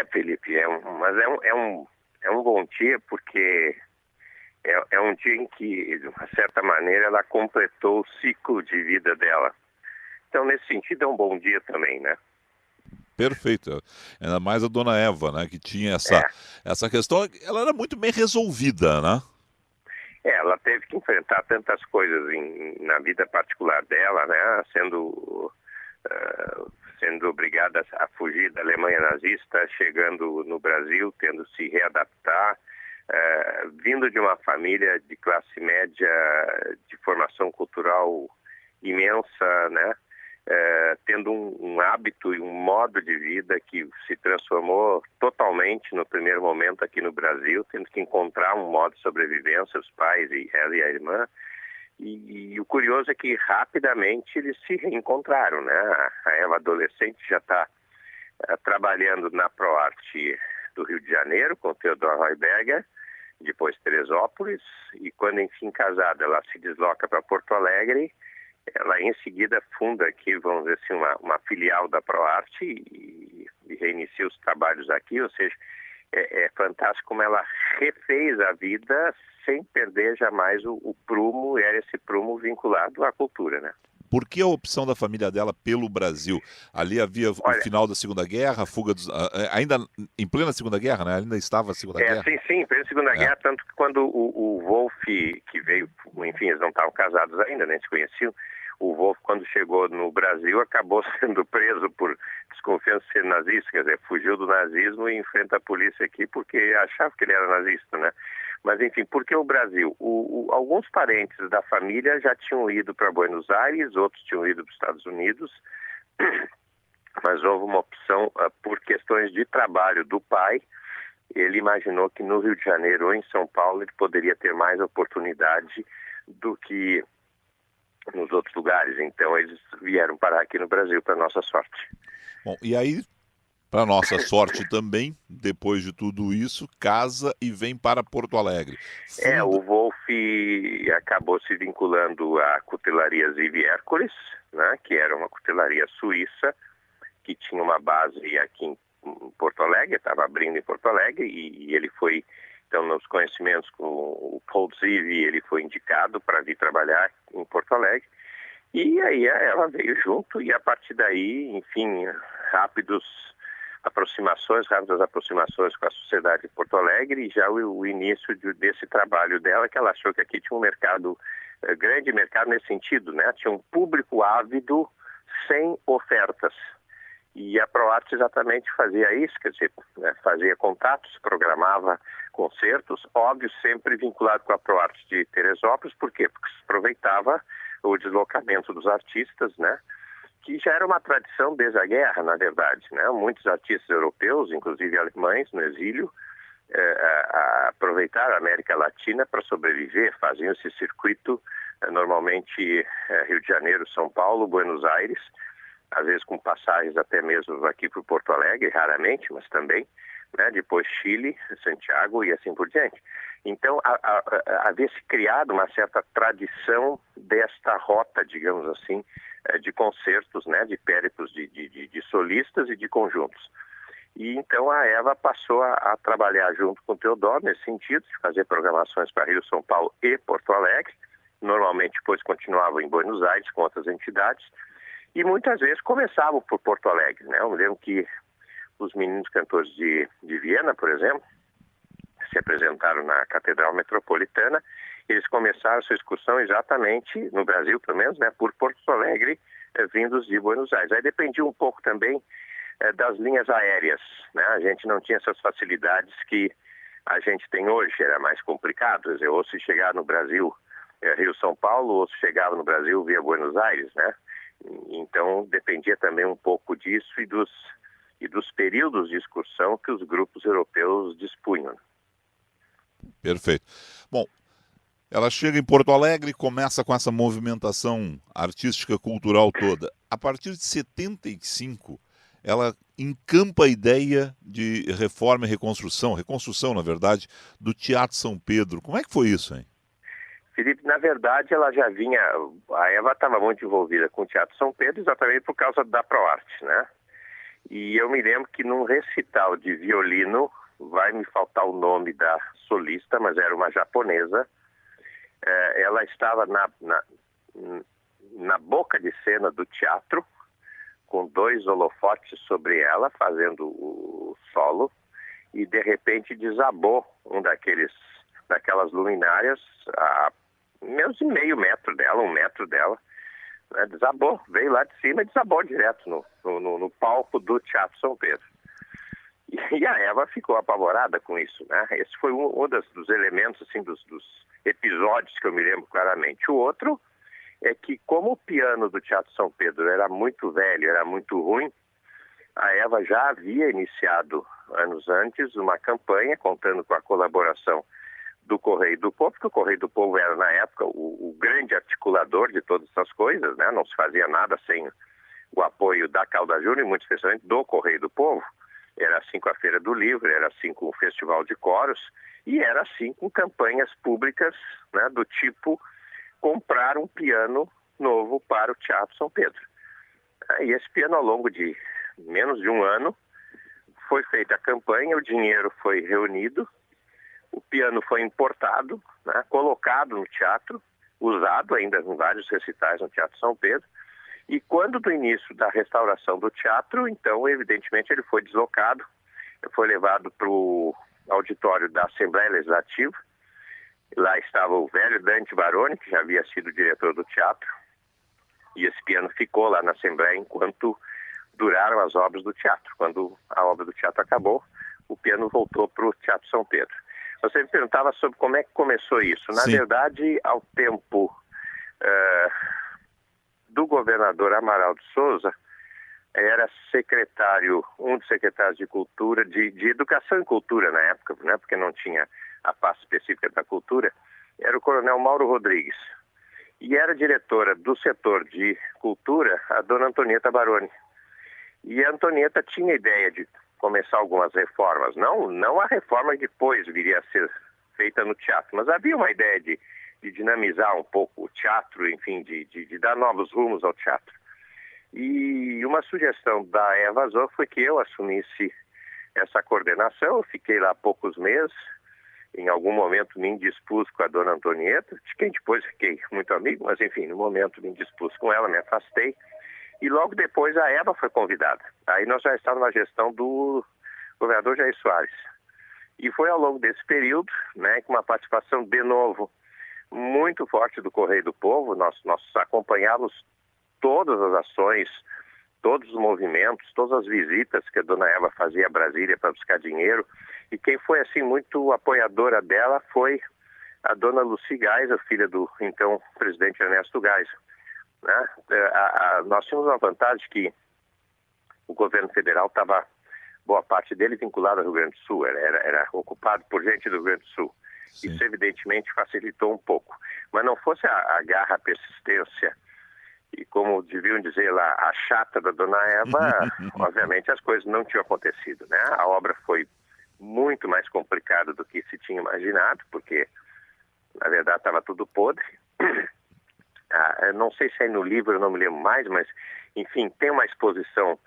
Felipe, é um bom dia porque é um dia em que, de uma certa maneira, ela completou o ciclo de vida dela. Então, nesse sentido, é um bom dia também, né? Perfeito. Ainda mais a dona Eva, né, que tinha É, essa questão. Ela era muito bem resolvida, né? ela teve que enfrentar tantas coisas na vida particular dela, né? Sendo obrigada a fugir da Alemanha nazista, chegando no Brasil, tendo que se readaptar, vindo de uma família de classe média, de formação cultural imensa, né? Tendo um hábito e um modo de vida que se transformou totalmente no primeiro momento aqui no Brasil, tendo que encontrar um modo de sobrevivência, os pais e ela e a irmã. E o curioso é que rapidamente eles se reencontraram, né? A Eva adolescente já está trabalhando na ProArte do Rio de Janeiro com o Theodor Heuberger, depois Teresópolis, e quando enfim casada ela se desloca para Porto Alegre. Ela em seguida funda aqui, vamos dizer assim, uma filial da ProArte e reinicia os trabalhos aqui, ou seja, é fantástico como ela refez a vida sem perder jamais o prumo, era esse prumo vinculado à cultura, né? Por que a opção da família dela pelo Brasil? Ali havia o Olha, final da Segunda Guerra, a fuga dos, ainda em plena Segunda Guerra, né? Ainda estava a Segunda Guerra. sim, pela Segunda É. Guerra, tanto que quando o Wolf, que veio, enfim, eles não estavam casados ainda, nem se conheciam, o Wolf, quando chegou no Brasil, acabou sendo preso por desconfiança de ser nazista, quer dizer, fugiu do nazismo e enfrenta a polícia aqui porque achava que ele era nazista, né? Mas, enfim, por que o Brasil? Alguns parentes da família já tinham ido para Buenos Aires, outros tinham ido para os Estados Unidos, mas houve uma opção por questões de trabalho do pai. Ele imaginou que no Rio de Janeiro ou em São Paulo ele poderia ter mais oportunidade do que nos outros lugares. Então eles vieram parar aqui no Brasil, para nossa sorte. Bom, e aí, para nossa sorte também, depois de tudo isso, casa e vem para Porto Alegre. Funda... O Wolf acabou se vinculando à cutelaria Ziv Hércules, né, que era uma cutelaria suíça, que tinha uma base aqui em Porto Alegre, estava abrindo em Porto Alegre, e ele foi, então, nos conhecimentos com o Paul Ziv, ele foi indicado para vir trabalhar em Porto Alegre, e aí ela veio junto, e a partir daí, enfim, rápidas aproximações com a sociedade de Porto Alegre, e já o início desse trabalho dela, que ela achou que aqui tinha um mercado, grande mercado nesse sentido, né? Tinha um público ávido sem ofertas. E a ProArte exatamente fazia isso, quer dizer, né, fazia contatos, programava concertos, óbvio, sempre vinculado com a ProArte de Teresópolis. Por quê? Porque se aproveitava o deslocamento dos artistas, né, que já era uma tradição desde a guerra, na verdade, né? Muitos artistas europeus, inclusive alemães, no exílio, aproveitaram a América Latina para sobreviver, faziam esse circuito, normalmente Rio de Janeiro, São Paulo, Buenos Aires, às vezes com passagens até mesmo aqui para Porto Alegre, raramente, mas também, né? Depois Chile, Santiago e assim por diante. Então, havia se criado uma certa tradição desta rota, digamos assim, de concertos, né? De périplos de solistas e de conjuntos. E então a Eva passou a trabalhar junto com o Theodor nesse sentido, de fazer programações para Rio, São Paulo e Porto Alegre. Normalmente depois continuavam em Buenos Aires com outras entidades. E muitas vezes começavam por Porto Alegre, né? Eu me lembro que os meninos cantores de Viena, por exemplo, se apresentaram na Catedral Metropolitana, eles começaram sua excursão exatamente, no Brasil pelo menos, né, por Porto Alegre, vindos de Buenos Aires. Aí dependia um pouco também das linhas aéreas, né? A gente não tinha essas facilidades que a gente tem hoje, era mais complicado. Quer dizer, ou se chegar no Brasil, Rio-São Paulo, ou se chegava no Brasil via Buenos Aires, né? Então dependia também um pouco disso e dos períodos de excursão que os grupos europeus dispunham. Perfeito. Bom, ela chega em Porto Alegre e começa com essa movimentação artística cultural toda. A partir de 75, ela encampa a ideia de reforma e reconstrução, na verdade, do Teatro São Pedro. Como é que foi isso, hein? Felipe, na verdade, ela já vinha... A Eva estava muito envolvida com o Teatro São Pedro exatamente por causa da ProArte, né? E eu me lembro que num recital de violino, vai me faltar o nome da solista, mas era uma japonesa, ela estava na boca de cena do teatro, com 2 holofotes sobre ela, fazendo o solo, e de repente desabou daquelas luminárias a menos de meio metro dela, 1 metro dela, né, desabou, veio lá de cima e desabou direto no palco do Teatro São Pedro. E a Eva ficou apavorada com isso, né? Esse foi um dos elementos, assim, dos episódios que eu me lembro claramente. O outro é que, como o piano do Teatro São Pedro era muito velho, era muito ruim, a Eva já havia iniciado, anos antes, uma campanha contando com a colaboração do Correio do Povo, porque o Correio do Povo era, na época, o grande articulador de todas essas coisas, né? Não se fazia nada sem o apoio da Calda Júnior, e muito especialmente do Correio do Povo. Era assim com a Feira do Livro, era assim com o Festival de Coros, e era assim com campanhas públicas, né, do tipo comprar um piano novo para o Teatro São Pedro. E esse piano, ao longo de menos de um ano, foi feita a campanha, o dinheiro foi reunido, o piano foi importado, né, colocado no teatro, usado ainda em vários recitais no Teatro São Pedro. E quando do início da restauração do teatro, então, evidentemente, ele foi deslocado, foi levado para o auditório da Assembleia Legislativa. Lá estava o velho Dante Baroni, que já havia sido diretor do teatro, e esse piano ficou lá na Assembleia enquanto duraram as obras do teatro. Quando a obra do teatro acabou, o piano voltou para o Teatro São Pedro. Você me perguntava sobre como é que começou isso. Na verdade, ao tempo do governador Amaral de Souza, era um dos secretários de Cultura, de Educação e Cultura na época, né, porque não tinha a pasta específica da cultura, era o coronel Mauro Rodrigues. E era diretora do setor de cultura a dona Antonieta Baroni. E a Antonieta tinha ideia de começar algumas reformas, não a reforma que depois viria a ser feita no teatro, mas havia uma ideia de dinamizar um pouco o teatro, enfim, de dar novos rumos ao teatro. E uma sugestão da Eva Zoff foi que eu assumisse essa coordenação. Eu fiquei lá poucos meses, em algum momento me indispus com a dona Antonieta, de quem depois fiquei muito amigo, mas enfim, no momento me indispus com ela, me afastei. E logo depois a Eva foi convidada. Aí nós já estávamos na gestão do governador Jair Soares. E foi ao longo desse período, né, com uma participação de novo muito forte do Correio do Povo. Nós acompanhávamos todas as ações, todos os movimentos, todas as visitas que a dona Eva fazia a Brasília para buscar dinheiro. E quem foi assim muito apoiadora dela foi a dona Lucy Geisel, filha do então presidente Ernesto Geisel. Né? Nós tínhamos uma vantagem que o governo federal estava, boa parte dele, vinculado ao Rio Grande do Sul, era ocupado por gente do Rio Grande do Sul. Sim. Isso evidentemente facilitou um pouco. Mas não fosse a garra, a persistência e, como deviam dizer lá, a chata da dona Eva, obviamente as coisas não tinham acontecido, né? A obra foi muito mais complicada do que se tinha imaginado, porque na verdade estava tudo podre. Não sei se é no livro, eu não me lembro mais, mas enfim, tem uma exposição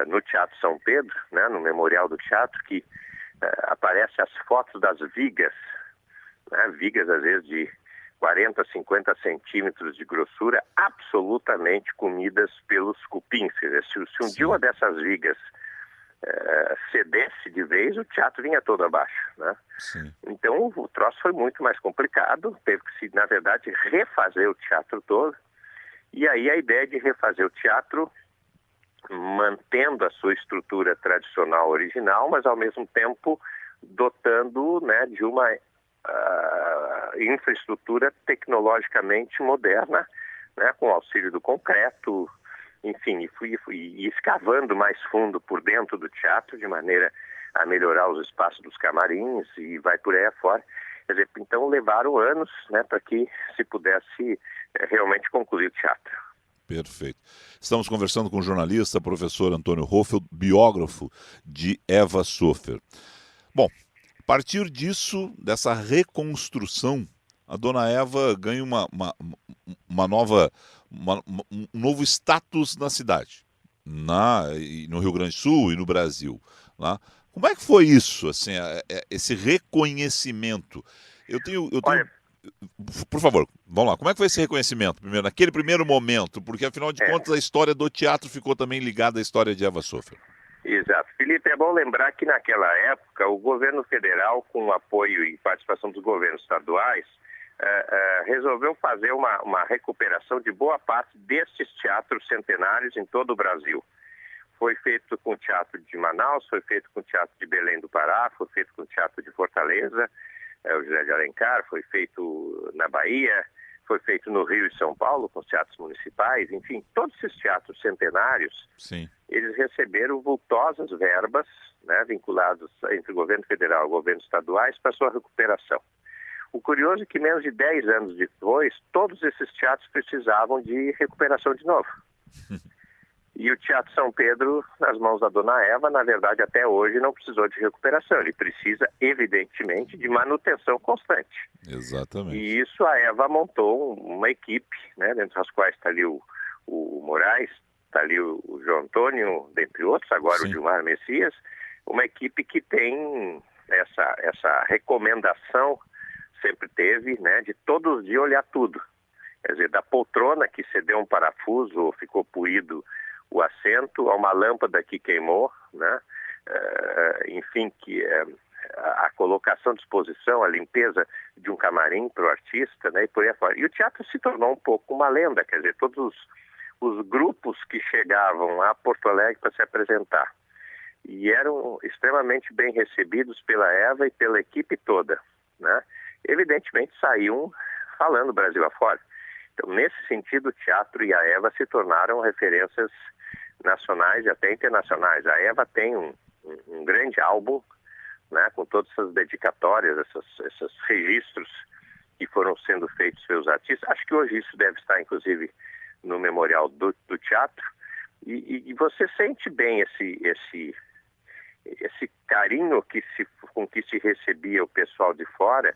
no Teatro São Pedro, né, no Memorial do Teatro, que aparecem as fotos das vigas, né, vigas às vezes de 40, 50 centímetros de grossura, absolutamente comidas pelos cupins. Quer dizer, se um dia uma dessas vigas cedesse de vez, o teatro vinha todo abaixo, né? Então o troço foi muito mais complicado, teve que na verdade, refazer o teatro todo. E aí a ideia de refazer o teatro mantendo a sua estrutura tradicional original, mas ao mesmo tempo dotando, né, de uma infraestrutura tecnologicamente moderna, né, com auxílio do concreto, enfim, e fui escavando mais fundo por dentro do teatro, de maneira a melhorar os espaços dos camarins e vai por aí afora. Quer dizer, então levaram anos, né, para que se pudesse realmente concluir o teatro. Perfeito. Estamos conversando com o jornalista, professor Antônio Hoffel, biógrafo de Eva Sofer. Bom, a partir disso, dessa reconstrução, a dona Eva ganha um novo status na cidade. no Rio Grande do Sul e no Brasil. Né? Como é que foi isso, assim, esse reconhecimento? Eu tenho, Olha, por favor, vamos lá. Como é que foi esse reconhecimento, primeiro, naquele primeiro momento? Porque, afinal de é, contas, a história do teatro ficou também ligada à história de Eva Sofer. exato. Felipe, é bom lembrar que naquela época o governo federal, com o apoio e participação dos governos estaduais, resolveu fazer uma recuperação de boa parte destes teatros centenários em todo o Brasil. Foi feito com o Teatro de Manaus, foi feito com o Teatro de Belém do Pará, foi feito com o Teatro de Fortaleza, o José de Alencar, foi feito na Bahia, foi feito no Rio e São Paulo, com os teatros municipais, enfim, todos esses teatros centenários, Sim. eles receberam vultosas verbas, né, vinculadas entre o governo federal e governos estaduais para sua recuperação. O curioso é que menos de 10 anos depois, todos esses teatros precisavam de recuperação de novo. E o Teatro São Pedro, nas mãos da Dona Eva, na verdade, até hoje não precisou de recuperação. Ele precisa, evidentemente, de manutenção constante. Exatamente. E isso a Eva montou uma equipe, né, dentre as quais está ali o Moraes, está ali o João Antônio, dentre outros, agora o Sim. Gilmar Messias, uma equipe que tem essa recomendação, sempre teve, né, de todos de olhar tudo. Quer dizer, da poltrona que cedeu um parafuso ou ficou poído o assento, a uma lâmpada que queimou, né? Enfim, a colocação à disposição, a limpeza de um camarim para o artista, né? E por aí afora. E o teatro se tornou um pouco uma lenda, quer dizer, todos os grupos que chegavam a Porto Alegre para se apresentar e eram extremamente bem recebidos pela Eva e pela equipe toda, né? Evidentemente saíam falando Brasil afora. Então, nesse sentido, o teatro e a Eva se tornaram referências nacionais e até internacionais. A Eva tem um grande álbum, né, com todas essas dedicatórias, esses registros que foram sendo feitos pelos artistas. Acho que hoje isso deve estar, inclusive, no memorial do teatro. E você sente bem esse carinho com que se recebia o pessoal de fora,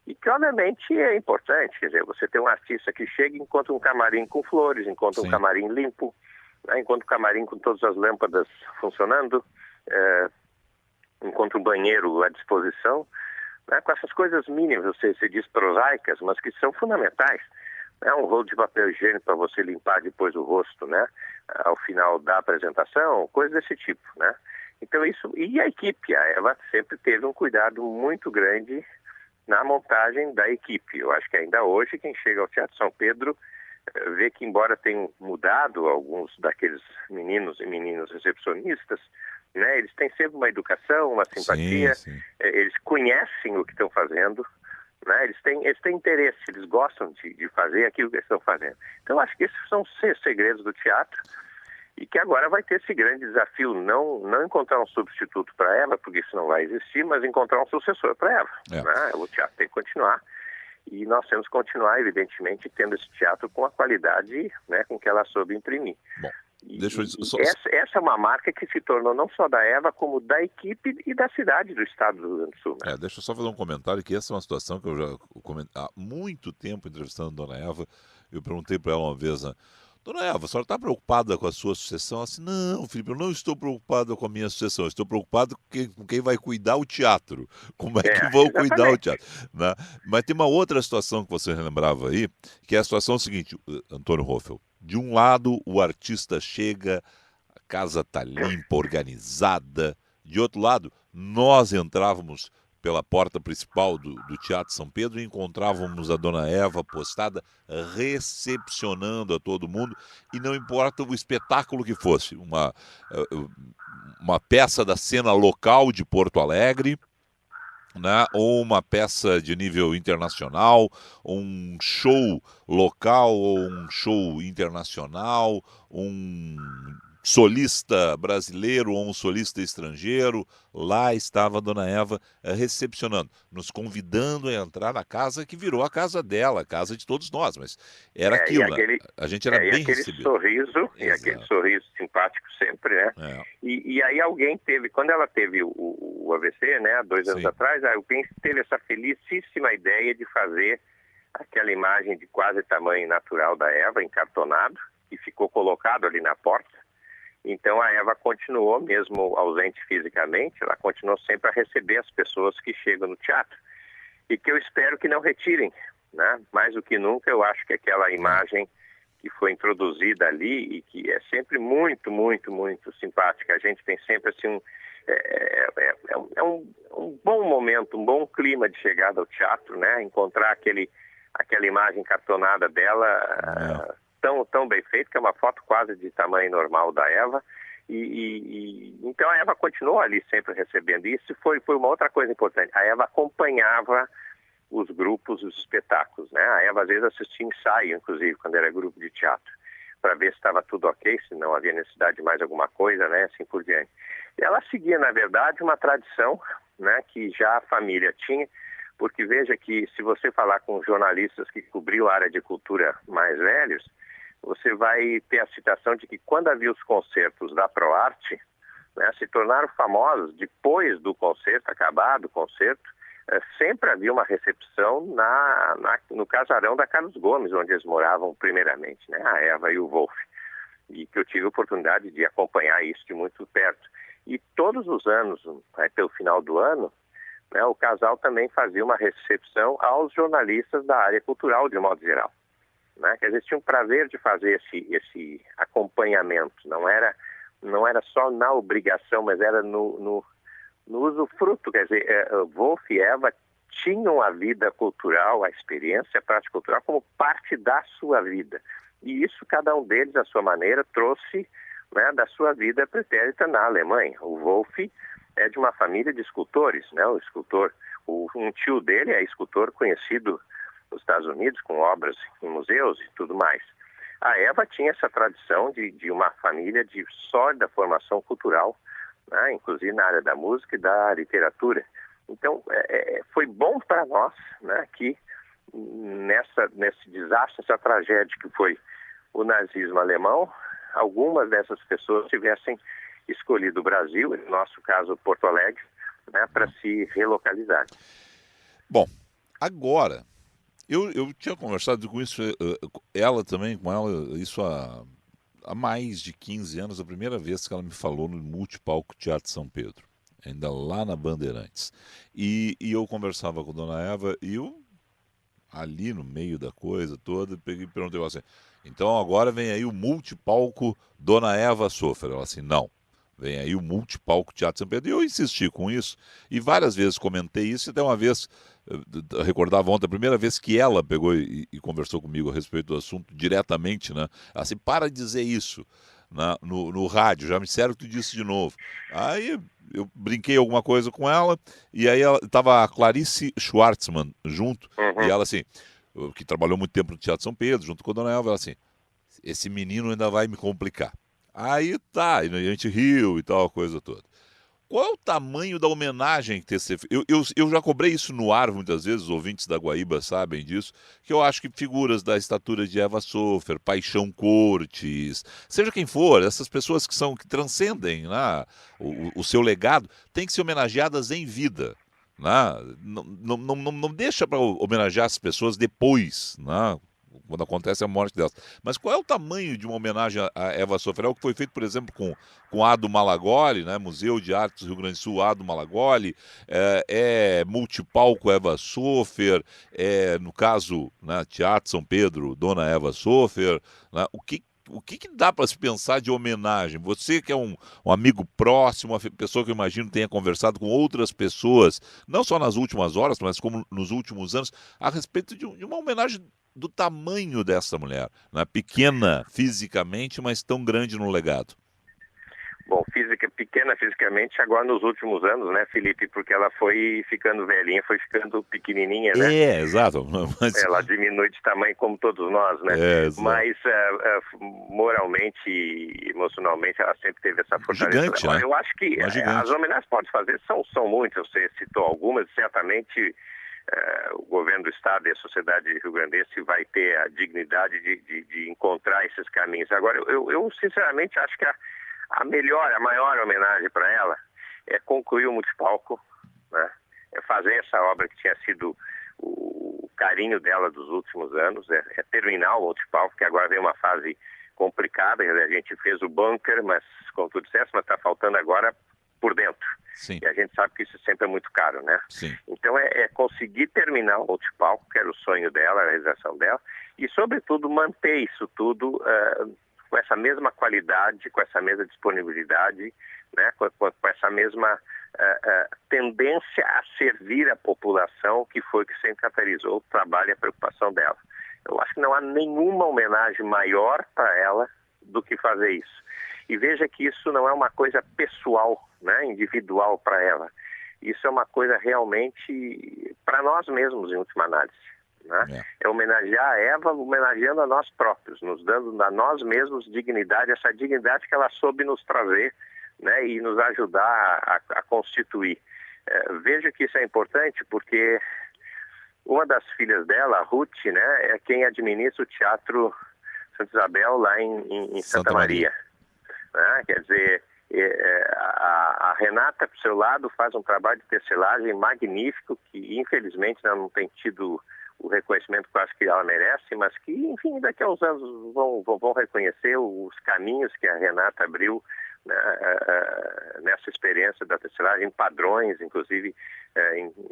e que obviamente é importante. Quer dizer, você tem um artista que chega e encontra um camarim com flores, encontra um Sim. camarim limpo, né, encontra um camarim com todas as lâmpadas funcionando, encontra um banheiro à disposição, né, com essas coisas mínimas, você diz prosaicas, mas que são fundamentais. Né, um rolo de papel higiênico para você limpar depois o rosto, né, ao final da apresentação, coisas desse tipo, né. Então isso, e a equipe, a Eva sempre teve um cuidado muito grande na montagem da equipe. Eu acho que ainda hoje quem chega ao Teatro São Pedro vê que, embora tenham mudado alguns daqueles meninos e meninas recepcionistas, né, eles têm sempre uma educação, uma simpatia, Sim. eles conhecem o que estão fazendo, né, eles têm interesse, eles gostam de fazer aquilo que eles estão fazendo. Então, acho que esses são os segredos do teatro, e que agora vai ter esse grande desafio, não encontrar um substituto para Eva, porque isso não vai existir, mas encontrar um sucessor para Eva. Né? O teatro tem que continuar, e nós temos que continuar, evidentemente, tendo esse teatro com a qualidade, né, com que ela soube imprimir. Bom, essa é uma marca que se tornou não só da Eva, como da equipe e da cidade do estado do Rio Grande do Sul. Né? Deixa eu só fazer um comentário, que essa é uma situação que eu já há muito tempo entrevistando a Dona Eva. Eu perguntei para ela uma vez, né, Dona Eva, a senhora está preocupada com a sua sucessão? Ela disse, não, Felipe, eu não estou preocupado com a minha sucessão, eu estou preocupado com quem vai cuidar o teatro. Como é que vão cuidar o teatro? Né? Mas tem uma outra situação que você lembrava aí, que é a situação seguinte, Antônio Hoffel. De um lado, o artista chega, a casa está limpa, organizada. De outro lado, nós entrávamos pela porta principal do Teatro São Pedro e encontrávamos a Dona Eva postada recepcionando a todo mundo, e não importa o espetáculo que fosse, uma peça da cena local de Porto Alegre, né, ou uma peça de nível internacional, um show local ou um show internacional, um solista brasileiro ou um solista estrangeiro, lá estava a Dona Eva recepcionando, nos convidando a entrar na casa que virou a casa dela, a casa de todos nós, mas era aquilo, né? A gente era bem recebido. E aquele sorriso simpático sempre, né? E aí alguém teve, quando ela teve o AVC, né, 2 anos atrás, a UPEN teve essa felicíssima ideia de fazer aquela imagem de quase tamanho natural da Eva, encartonado, que ficou colocado ali na porta. Então a Eva continuou, mesmo ausente fisicamente, ela continuou sempre a receber as pessoas que chegam no teatro. E que eu espero que não retirem, né? Mais do que nunca, eu acho que aquela imagem que foi introduzida ali e que é sempre muito, muito, muito simpática. A gente tem sempre assim um bom momento, um bom clima de chegada ao teatro, né? Encontrar aquela imagem cartonada dela tão bem feita, que é uma foto quase de tamanho normal da Eva. Então a Eva continuou ali sempre recebendo. Isso foi uma outra coisa importante. A Eva acompanhava os grupos, os espetáculos, né? A Eva às vezes assistia ensaio, inclusive, quando era grupo de teatro, para ver se estava tudo ok, se não havia necessidade de mais alguma coisa, né? Assim por diante. Ela seguia, na verdade, uma tradição, né, que já a família tinha, porque veja que se você falar com jornalistas que cobriam a área de cultura mais velhos, você vai ter a citação de que quando havia os concertos da ProArte, né, se tornaram famosos depois do concerto, acabado o concerto, sempre havia uma recepção no casarão da Carlos Gomes, onde eles moravam primeiramente, né, a Eva e o Wolf, e que eu tive a oportunidade de acompanhar isso de muito perto. E todos os anos, até o final do ano, né, o casal também fazia uma recepção aos jornalistas da área cultural, de modo geral. Né, que eles tinham prazer de fazer esse acompanhamento, não era só na obrigação, mas era no usufruto, quer dizer, Wolf e Eva tinham a vida cultural, a experiência, a prática cultural como parte da sua vida. E isso cada um deles, à sua maneira, trouxe, né, da sua vida pretérita na Alemanha. O Wolf é de uma família de escultores, né? O escultor, um tio dele é escultor conhecido nos Estados Unidos, com obras em museus e tudo mais. A Eva tinha essa tradição de uma família de sólida formação cultural, né, inclusive na área da música e da literatura. Então, foi bom para nós, né, que nesse desastre, essa tragédia que foi o nazismo alemão, algumas dessas pessoas tivessem escolhido o Brasil, no nosso caso Porto Alegre, né, para se relocalizar. Bom, agora, eu tinha conversado com isso, ela também, com ela, isso há mais de 15 anos, a primeira vez que ela me falou no Multipalco Teatro São Pedro, ainda lá na Bandeirantes. E eu conversava com a dona Eva e eu, ali no meio da coisa toda, peguei e perguntei assim, então agora vem aí o Multipalco Dona Eva Sofer. Ela assim, não. Vem aí o Multipalco Teatro São Pedro. E eu insisti com isso, e várias vezes comentei isso, e até uma vez, eu recordava ontem, a primeira vez que ela pegou e conversou comigo a respeito do assunto diretamente, né? Assim, para de dizer isso no rádio, já me disseram que tu disse de novo. Aí eu brinquei alguma coisa com ela, e aí estava a Clarice Schwartzman junto, e ela assim, que trabalhou muito tempo no Teatro São Pedro, junto com a Dona Elva, ela assim, esse menino ainda vai me complicar. Aí tá, e a gente riu e tal, a coisa toda. Qual é o tamanho da homenagem que tem que ser feita? Eu já cobrei isso no ar muitas vezes, os ouvintes da Guaíba sabem disso, que eu acho que figuras da estatura de Eva Sofer, Paixão Cortes, seja quem for, essas pessoas que transcendem, né, o seu legado, têm que ser homenageadas em vida. Né? Não deixa para homenagear as pessoas depois, né? Quando acontece a morte delas. Mas qual é o tamanho de uma homenagem a Eva Sofer? É o que foi feito, por exemplo, com Ado Malagoli, né? Museu de Artes do Rio Grande do Sul, Ado Malagoli, Multipalco Eva Sofer, no caso, né, Teatro São Pedro, Dona Eva Sofer. Né? O que dá para se pensar de homenagem? Você que é um amigo próximo, uma pessoa que eu imagino tenha conversado com outras pessoas, não só nas últimas horas, mas como nos últimos anos, a respeito de uma homenagem do tamanho dessa mulher, né? Pequena fisicamente, mas tão grande no legado. Bom, pequena fisicamente agora nos últimos anos, né, Felipe? Porque ela foi ficando velhinha, foi ficando pequenininha, né? Exato. Mas... Ela diminui de tamanho como todos nós, né? Exato. Mas moralmente e emocionalmente ela sempre teve essa fortaleza. Gigante, Olha, né? eu acho que as homenagens que pode fazer são muitas. Você citou algumas, certamente o governo do estado e a sociedade rio-grandense vai ter a dignidade de encontrar esses caminhos. Agora, eu sinceramente acho que a maior homenagem para ela é concluir o Multipalco, né? É fazer essa obra que tinha sido o carinho dela dos últimos anos, é terminar o Multipalco, que agora vem uma fase complicada. A gente fez o bunker, mas, como tu disseste, mas está faltando agora por dentro. Sim. E a gente sabe que isso sempre é muito caro, né? Sim. Então é conseguir terminar o multipalco, que era o sonho dela, a realização dela, e, sobretudo, manter isso tudo com essa mesma qualidade, com essa mesma disponibilidade, né? Com essa mesma tendência a servir a população, que foi que sempre caracterizou o trabalho e a preocupação dela. Eu acho que não há nenhuma homenagem maior para ela do que fazer isso. E veja que isso não é uma coisa pessoal, né, individual para ela. Isso é uma coisa realmente para nós mesmos, em última análise. Né? É homenagear a Eva, homenageando a nós próprios, nos dando a nós mesmos dignidade, essa dignidade que ela soube nos trazer, né, e nos ajudar a constituir. Veja que isso é importante porque uma das filhas dela, a Ruth, né, é quem administra o Teatro Santa Isabel lá em Santa Maria. Né? Quer dizer, a Renata, por seu lado, faz um trabalho de tecelagem magnífico, que infelizmente não tem tido o reconhecimento que eu acho que ela merece, mas que, enfim, daqui a uns anos vão reconhecer os caminhos que a Renata abriu, né, nessa experiência da tecelagem, em padrões, inclusive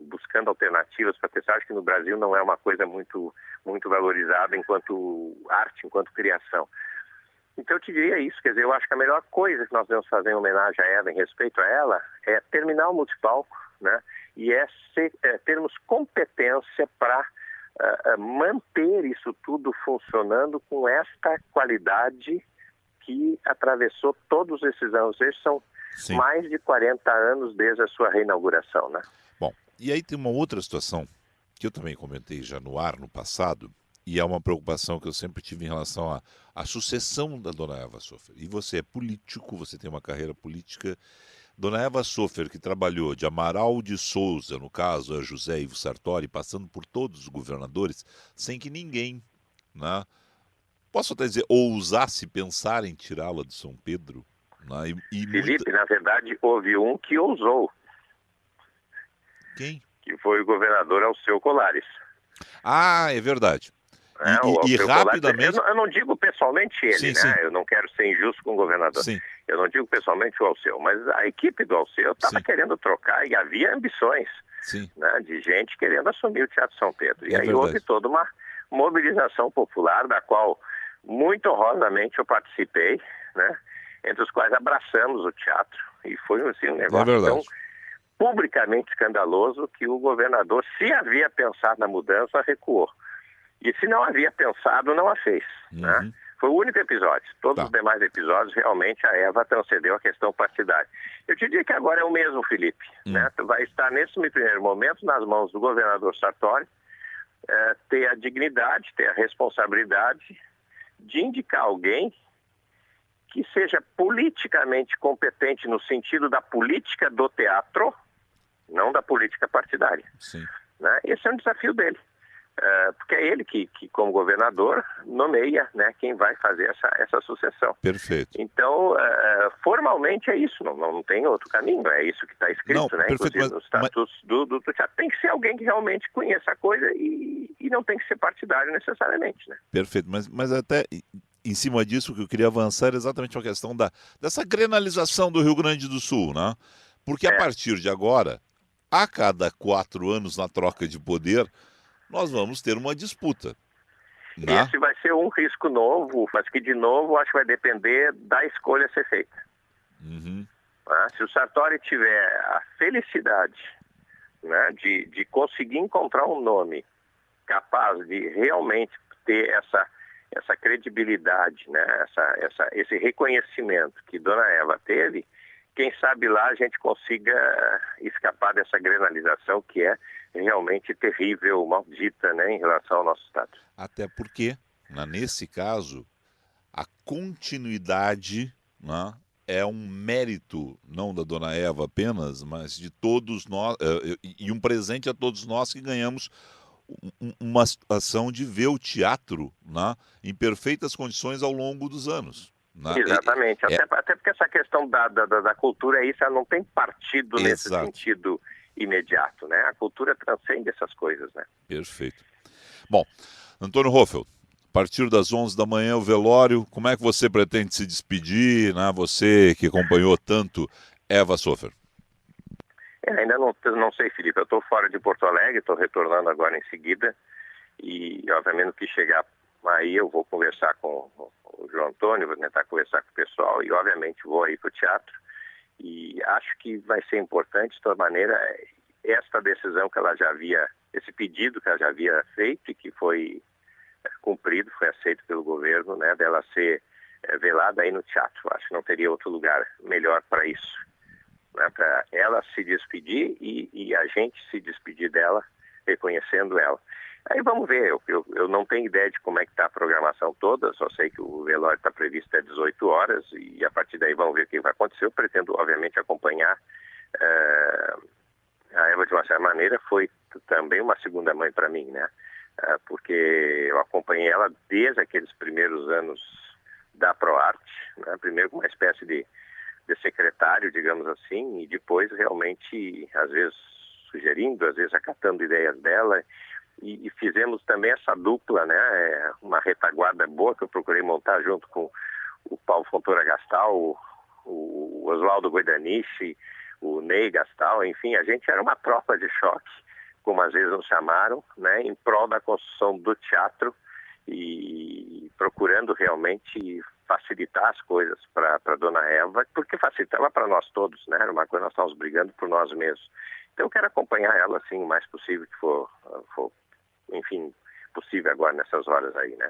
buscando alternativas para tecelagem, que no Brasil não é uma coisa muito valorizada enquanto arte, enquanto criação. Então eu te diria isso, quer dizer, eu acho que a melhor coisa que nós devemos fazer em homenagem a ela, em respeito a ela, é terminar o multipalco, né, e termos competência para manter isso tudo funcionando com esta qualidade que atravessou todos esses anos. Esses são Sim. mais de 40 anos desde a sua reinauguração, né? Bom, e aí tem uma outra situação que eu também comentei já no ar no passado, e é uma preocupação que eu sempre tive em relação à sucessão da dona Eva Sofer. E você é político, você tem uma carreira política. Dona Eva Sofer, que trabalhou de Amaral de Souza, no caso a José Ivo Sartori, passando por todos os governadores, sem que ninguém, né, posso até dizer, ousasse pensar em tirá-la de São Pedro. Né, Felipe, na verdade, houve um que ousou. Quem? Que foi o governador Alceu Colares. Ah, é verdade. E rapidamente... Eu não digo pessoalmente ele, sim, né? Sim. Eu não quero ser injusto com o governador. Sim. Eu não digo pessoalmente o Alceu, mas a equipe do Alceu estava querendo trocar e havia ambições, né, de gente querendo assumir o Teatro São Pedro. E aí houve toda uma mobilização popular, da qual muito honrosamente eu participei, né? Entre os quais abraçamos o teatro. E foi assim, um negócio tão publicamente escandaloso que o governador, se havia pensado na mudança, recuou. E se não havia pensado, não a fez. Né? Foi o único episódio. Todos os demais episódios, realmente, a Eva transcendeu a questão partidária. Eu te diria que agora é o mesmo, Felipe. Né? Vai estar, nesse primeiro momento, nas mãos do governador Sartori, ter a dignidade, ter a responsabilidade de indicar alguém que seja politicamente competente no sentido da política do teatro, não da política partidária. Sim. Né? Esse é um desafio dele. Porque é ele que, como governador, nomeia, né, quem vai fazer essa sucessão. Perfeito. Então, formalmente é isso, não tem outro caminho, é isso que está escrito, não, né? Perfeito, inclusive nos estatutos do teatro. Tem que ser alguém que realmente conheça a coisa e não tem que ser partidário necessariamente, né? Perfeito, mas até em cima disso o que eu queria avançar era exatamente a questão dessa grenalização do Rio Grande do Sul, né? Porque a partir de agora, a cada 4 anos na troca de poder, nós vamos ter uma disputa. Né? Esse vai ser um risco novo, mas que, de novo, acho que vai depender da escolha a ser feita. Se o Sartori tiver a felicidade, né, de conseguir encontrar um nome capaz de realmente ter essa credibilidade, né, esse reconhecimento que Dona Eva teve, quem sabe lá a gente consiga escapar dessa grenalização que é realmente terrível, maldita, né, em relação ao nosso Estado. Até porque, nesse caso, a continuidade, né, é um mérito, não da Dona Eva apenas, mas de todos nós, e um presente a todos nós que ganhamos uma situação de ver o teatro, né, em perfeitas condições ao longo dos anos. Né? Exatamente, até porque essa questão da cultura, ela não tem partido nesse sentido imediato, né? A cultura transcende essas coisas, né? Perfeito. Bom, Antônio Hoffel, partir das 11 da manhã o velório. Como é que você pretende se despedir, né? Você que acompanhou tanto Eva Sofer. Ainda não sei, Felipe. Eu estou fora de Porto Alegre, estou retornando agora em seguida. E, obviamente, no que chegar aí, eu vou conversar com o João Antônio, vou tentar conversar com o pessoal e, obviamente, vou aí para o teatro. E acho que vai ser importante, de toda maneira, esta decisão que ela já havia, esse pedido que ela já havia feito e que foi cumprido, foi aceito pelo governo, né, dela ser velada aí no teatro. Acho que não teria outro lugar melhor para isso, né, para ela se despedir e a gente se despedir dela, reconhecendo ela. Aí vamos ver, eu não tenho ideia de como é que está a programação toda, só sei que o velório está previsto até 18 horas e a partir daí vamos ver o que vai acontecer. Eu pretendo, obviamente, acompanhar. A Eva, de uma certa maneira, foi também uma segunda mãe para mim, né? Porque eu acompanhei ela desde aqueles primeiros anos da ProArte, né? Primeiro como uma espécie de secretário, digamos assim, e depois realmente, às vezes, sugerindo, às vezes acatando ideias dela. E fizemos também essa dupla, né? Uma retaguarda boa que eu procurei montar junto com o Paulo Fontoura Gastal, o Oswaldo Goidanich, o Ney Gastal, enfim, a gente era uma tropa de choque, como às vezes nos chamaram, né? Em prol da construção do teatro e procurando realmente facilitar as coisas para a dona Eva, porque facilitava para nós todos, né? Era uma coisa que nós estávamos brigando por nós mesmos. Então eu quero acompanhar ela assim o mais possível que for enfim, possível agora nessas horas aí, né?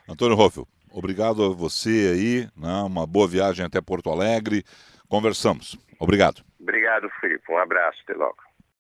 Antônio Hoffel, obrigado a você aí, né? Uma boa viagem até Porto Alegre. Conversamos. Obrigado. Obrigado, Filipe. Um abraço. Até logo.